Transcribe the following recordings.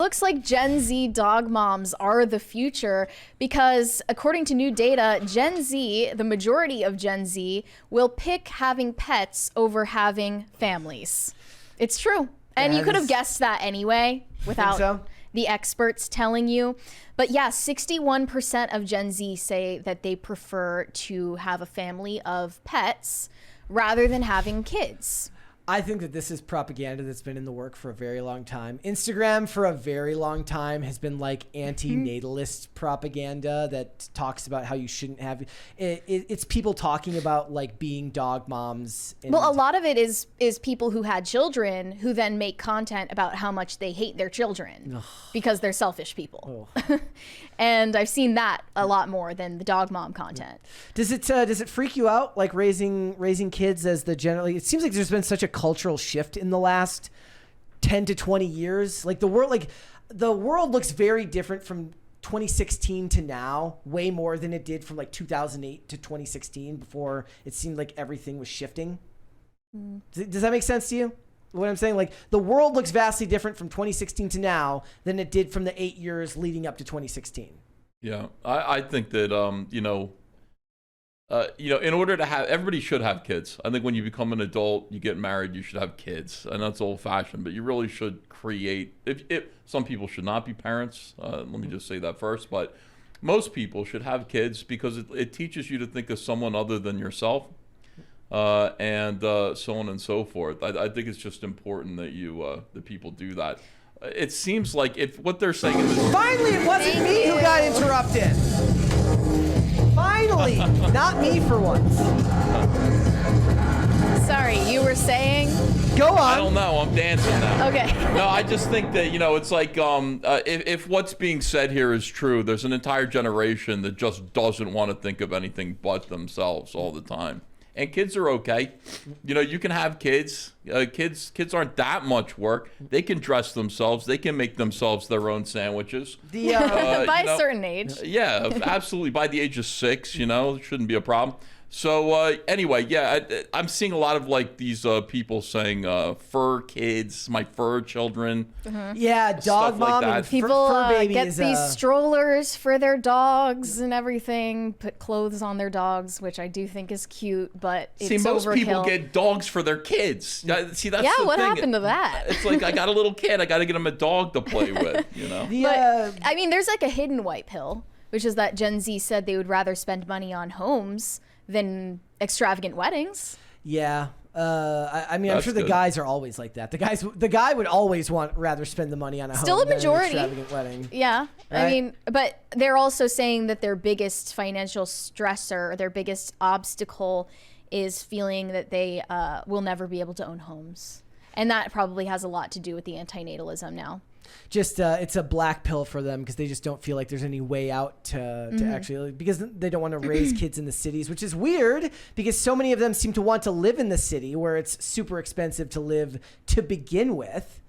looks like Gen Z dog moms are the future because according to new data, Gen Z, the majority of Gen Z, will pick having pets over having families. It's true. And you could have guessed that anyway without the experts telling you. But yeah, 61% of Gen Z say that they prefer to have a family of pets rather than having kids. I think that this is propaganda that's been in the work for a very long time. Instagram for a very long time has been like anti-natalist propaganda that talks about how you shouldn't have it's people talking about like being dog moms. Well, a lot of it is people who had children who then make content about how much they hate their children because they're selfish people. And I've seen that a lot more than the dog mom content. Does it freak you out like raising kids as the generally? It seems like there's been such a cultural shift in the last 10 to 20 years. Like the world looks very different from 2016 to now, way more than it did from like 2008 to 2016 before it seemed like everything was shifting. Does that make sense to you? What I'm saying, like the world looks vastly different from 2016 to now than it did from the 8 years leading up to 2016. Yeah, I think that in order to have, everybody should have kids. I think when you become an adult, you get married, you should have kids, and that's old fashioned. But you really should create. If some people should not be parents, let me just say that first. But most people should have kids because it teaches you to think of someone other than yourself. And so on and so forth. I think it's just important that that people do that. It seems like if what they're saying is finally it wasn't me who got interrupted. Finally, not me for once. Sorry, you were saying? Go on. I don't know. I'm dancing now. Okay. No, I just think that it's like if what's being said here is true, there's an entire generation that just doesn't want to think of anything but themselves all the time. And kids are okay. You can have kids. Kids aren't that much work. They can dress themselves. They can make themselves their own sandwiches. By a certain age. Yeah, absolutely. By the age of 6, it shouldn't be a problem. So anyway, yeah, I'm seeing a lot of like these people saying fur kids, my fur children. Yeah, dog mom like and people fur baby get is, these strollers for their dogs and everything, put clothes on their dogs, which I do think is cute, but it's most overkill. people get dogs for their kids. See, that's the what thing. happened to that? It's like I got a little kid, I got to get him a dog to play with. But I mean, there's like a hidden white pill, which is that Gen Z said they would rather spend money on homes than extravagant weddings. Yeah. I mean, I'm That's sure the good. guys are always like that. The guy would always rather spend the money on a Still home a majority. than an extravagant wedding. Yeah. Right? I mean, but they're also saying that their biggest financial stressor, or their biggest obstacle is feeling that they will never be able to own homes. And that probably has a lot to do with the antinatalism now. Just it's a black pill for them because they just don't feel like there's any way out to actually, because they don't want to raise kids in the cities, which is weird because so many of them seem to want to live in the city where it's super expensive to live to begin with.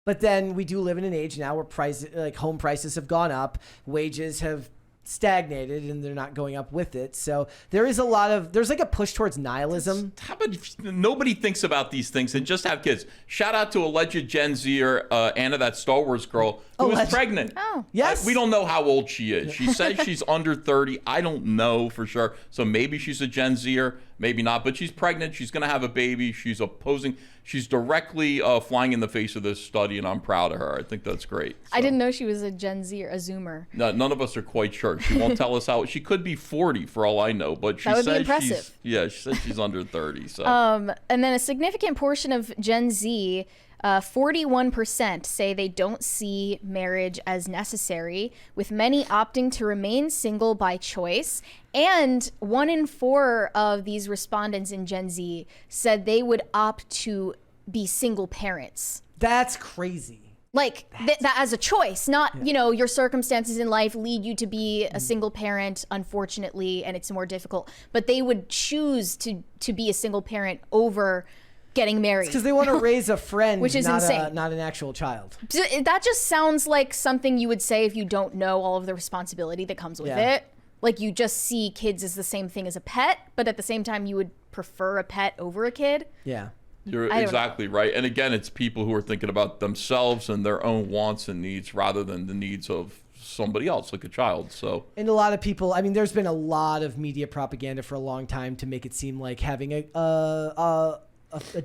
But then we do live in an age now where home prices have gone up, wages have stagnated, and they're not going up with it. So there's like a push towards nihilism. How about nobody thinks about these things and just have kids? Shout out to alleged Gen Zer Anna, that Star Wars girl who is pregnant. Oh. Yes. We don't know how old she is. She says she's under 30. I don't know for sure. So maybe she's a Gen Zer, maybe not. But she's pregnant. She's going to have a baby. She's opposing. She's directly flying in the face of this study, and I'm proud of her. I think that's great. So. I didn't know she was a Gen Z or a Zoomer. No, none of us are quite sure. She won't tell us how. She could be 40 for all I know, but she That would be says impressive. she says she's under 30. So. And then a significant portion of Gen Z, 41% say they don't see marriage as necessary, with many opting to remain single by choice. And 1 in 4 of these respondents in Gen Z said they would opt to be single parents. That's crazy. Like that as a choice, not, your circumstances in life lead you to be a single parent, unfortunately, and it's more difficult. But they would choose to be a single parent over getting married. Because they want to raise a friend, which is insane. Not an actual child. That just sounds like something you would say if you don't know all of the responsibility that comes with it. Like you just see kids as the same thing as a pet, but at the same time you would prefer a pet over a kid. Yeah. You're I don't exactly right. And again, it's people who are thinking about themselves and their own wants and needs rather than the needs of somebody else, like a child. So, And a lot of people, I mean, there's been a lot of media propaganda for a long time to make it seem like having a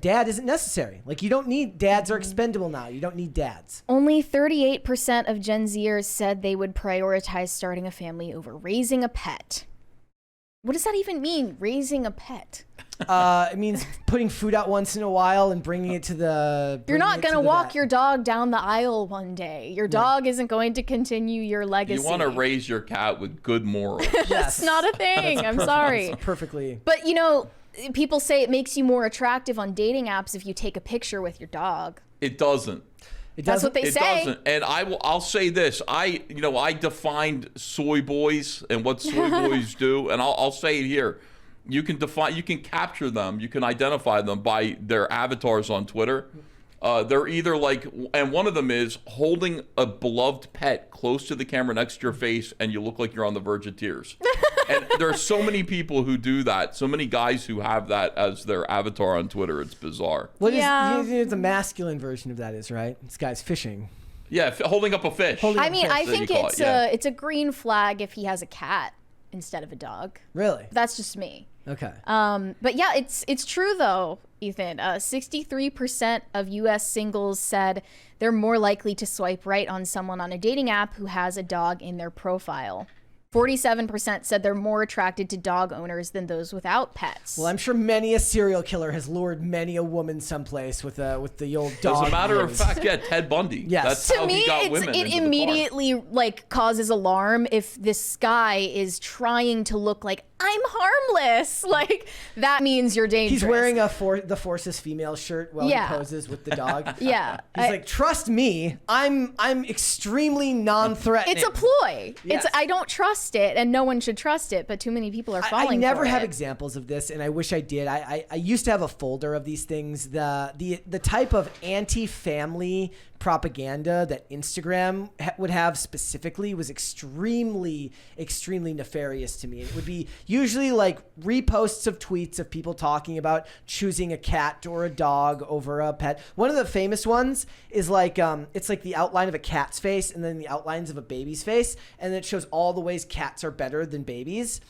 dad isn't necessary. Like, you don't need dads are expendable now. You don't need dads. Only 38% of Gen Zers said they would prioritize starting a family over raising a pet. What does that even mean, raising a pet? It means putting food out once in a while and bringing it to the. You're not going to the walk vet. your dog down the aisle one day. Your dog isn't going to continue your legacy. you want to raise your cat with good morals. That's not a thing. I'm sorry. Perfectly. But, people say it makes you more attractive on dating apps if you take a picture with your dog. It doesn't. That's what they It say. doesn't. And I'll say this. I defined soy boys and what soy boys do, and I'll say it here. You can capture them, you can identify them by their avatars on Twitter. They're either like, and one of them is holding a beloved pet close to the camera next to your face, and you look like you're on the verge of tears. And there are so many people who do that. So many guys who have that as their avatar on Twitter. It's bizarre. What is Yeah. the masculine version of that is, right? This guy's fishing. Yeah, holding up a fish. I mean, I There you think call it's it, yeah. it's a green flag if he has a cat instead of a dog. Really? That's just me. Okay. But yeah, it's true though, Ethan. 63% of U.S. singles said they're more likely to swipe right on someone on a dating app who has a dog in their profile. 47% said they're more attracted to dog owners than those without pets. Well, I'm sure many a serial killer has lured many a woman someplace with the old dog. As a matter of ears. fact, yeah, Ted Bundy. Yes. That's To how me, he got women it into the car. immediately like causes alarm if this guy is trying to look like I'm harmless. Like that means you're dangerous. He's wearing the Forces female shirt while Yeah. he poses with the dog. Yeah. He's like, trust me, I'm extremely non-threatening. It's a ploy. Yes. I don't trust it, and no one should trust it. But too many people are I falling. never for have it. examples of this, and I wish I did. I used to have a folder of these things. The type of anti-family propaganda that Instagram would have specifically was extremely nefarious to me. It would be usually like reposts of tweets of people talking about choosing a cat or a dog over a pet. One of the famous ones is like it's like the outline of a cat's face and then the outlines of a baby's face, and then it shows all the ways cats are better than babies.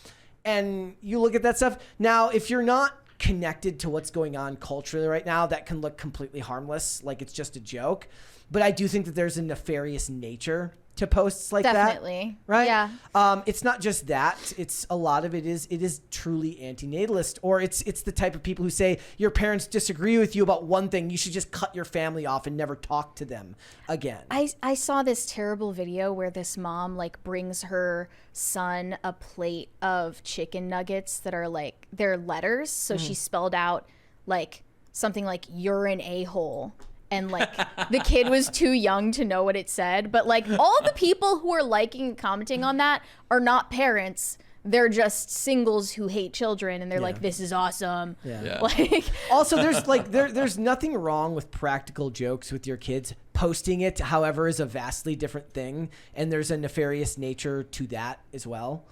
And you look at that stuff. Now, if you're not connected to what's going on culturally right now, that can look completely harmless, like it's just a joke. But I do think that there's a nefarious nature to posts like Definitely. that. Right? Yeah. It's not just that. It's a lot of it is truly antinatalist, or it's the type of people who say your parents disagree with you about one thing, you should just cut your family off and never talk to them again. I saw this terrible video where this mom like brings her son a plate of chicken nuggets that are like they're letters. So she spelled out like something like "you're an a-hole." And like the kid was too young to know what it said. But like all the people who are liking and commenting on that are not parents. They're just singles who hate children, and they're like, "This is awesome." Yeah. Like, Also, there's like there's nothing wrong with practical jokes with your kids. Posting it, however, is a vastly different thing, and there's a nefarious nature to that as well.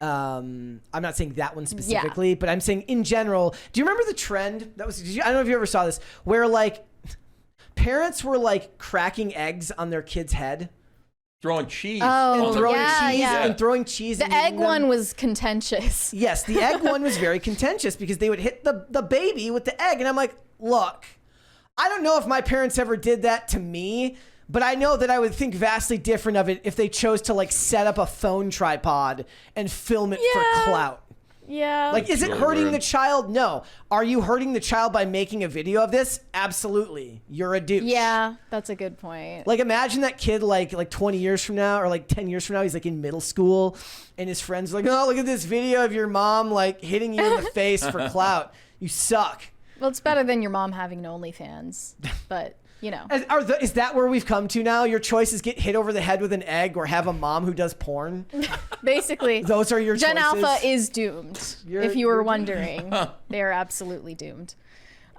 I'm not saying that one specifically, but I'm saying in general. Do you remember the trend that was? I don't know if you ever saw this, where like parents were like cracking eggs on their kid's head. Throwing cheese. Oh, on Throwing yeah, cheese yeah. and throwing cheese. the and eating egg them. one was contentious. Yes, the egg one was very contentious because they would hit the baby with the egg. And I'm like, look, I don't know if my parents ever did that to me, but I know that I would think vastly different of it if they chose to like set up a phone tripod and film it Yeah. for clout. Yeah. Like, is it really hurting weird. the child? No. Are you hurting the child by making a video of this? Absolutely. You're a douche. yeah, that's a good point. Like, imagine that kid like 20 years from now or like 10 years from now, he's like in middle school and his friends are like, oh, look at this video of your mom like hitting you in the face for clout. You suck. Well, it's better than your mom having an OnlyFans, but you know. Is that where we've come to now? Your choices get hit over the head with an egg or have a mom who does porn? Basically, Those are your Gen choices. Alpha is doomed. If you you're were wondering, they are absolutely doomed.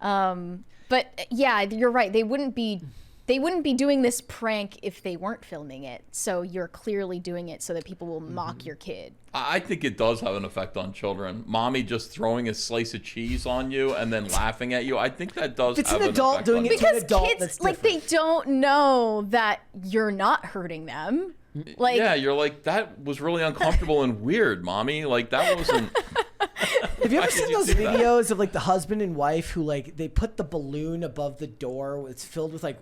But yeah, you're right. They wouldn't be they wouldn't be doing this prank if they weren't filming it. So you're clearly doing it so that people will mock your kid. I think it does have an effect on children. Mommy just throwing a slice of cheese on you and then laughing at you. I think that does It's have an adult effect doing on it to an Because adult kids, that's like, they different. don't know that you're not hurting them. Like, yeah, you're like, that was really uncomfortable and weird, Mommy. Like, that wasn't... Have you Why ever did seen you those do that? videos of like the husband and wife who like they put the balloon above the door? It's filled with like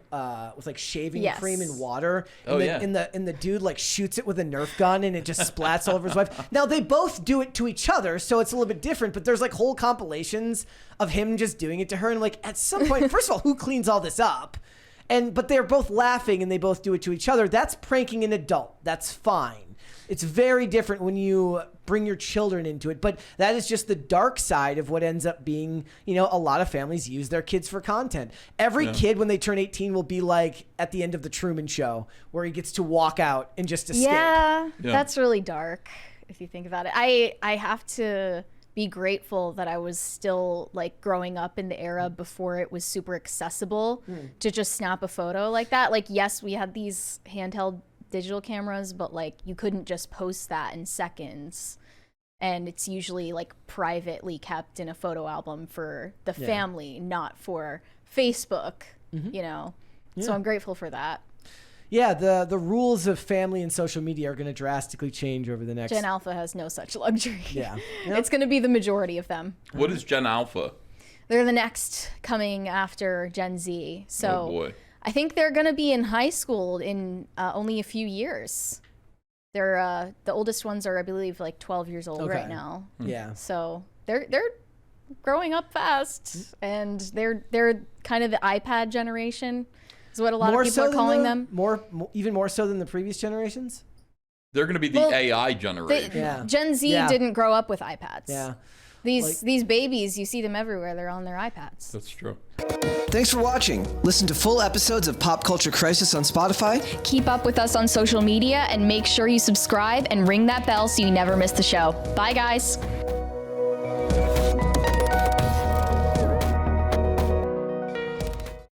shaving Yes. cream and water. Oh, and yeah. And the dude like shoots it with a Nerf gun and it just splats all over his wife. Now they both do it to each other, so it's a little bit different. But there's like whole compilations of him just doing it to her. And like at some point, first of all, who cleans all this up? But they're both laughing and they both do it to each other. That's pranking an adult. That's fine. It's very different when you bring your children into it. But that is just the dark side of what ends up being, you know, a lot of families use their kids for content. Every kid, when they turn 18, will be like at the end of the Truman Show, where he gets to walk out and just escape. yeah, Yeah. that's really dark if you think about it. I have to be grateful that I was still like growing up in the era before it was super accessible to just snap a photo like that. Like, yes, we had these handheld digital cameras, but like you couldn't just post that in seconds, and it's usually like privately kept in a photo album for the family, not for Facebook, you know. So I'm grateful for that. Yeah, the rules of family and social media are going to drastically change over the next. Gen Alpha has no such luxury. Yeah. It's going to be the majority of them. What is Gen Alpha? They're the next coming after Gen Z. So Oh, boy. I think they're going to be in high school in only a few years. They're the oldest ones are, I believe, like 12 years old right Okay. now. Yeah. So they're growing up fast, and they're kind of the iPad generation, is what a lot of people are calling them. Even more so than the previous generations. They're going to be the Well, AI generation. Yeah. Gen Z Yeah. didn't grow up with iPads. Yeah. These babies, you see them everywhere. They're on their iPads. That's true. Thanks for watching. Listen to full episodes of Pop Culture Crisis on Spotify. Keep up with us on social media and make sure you subscribe and ring that bell so you never miss the show. Bye, guys.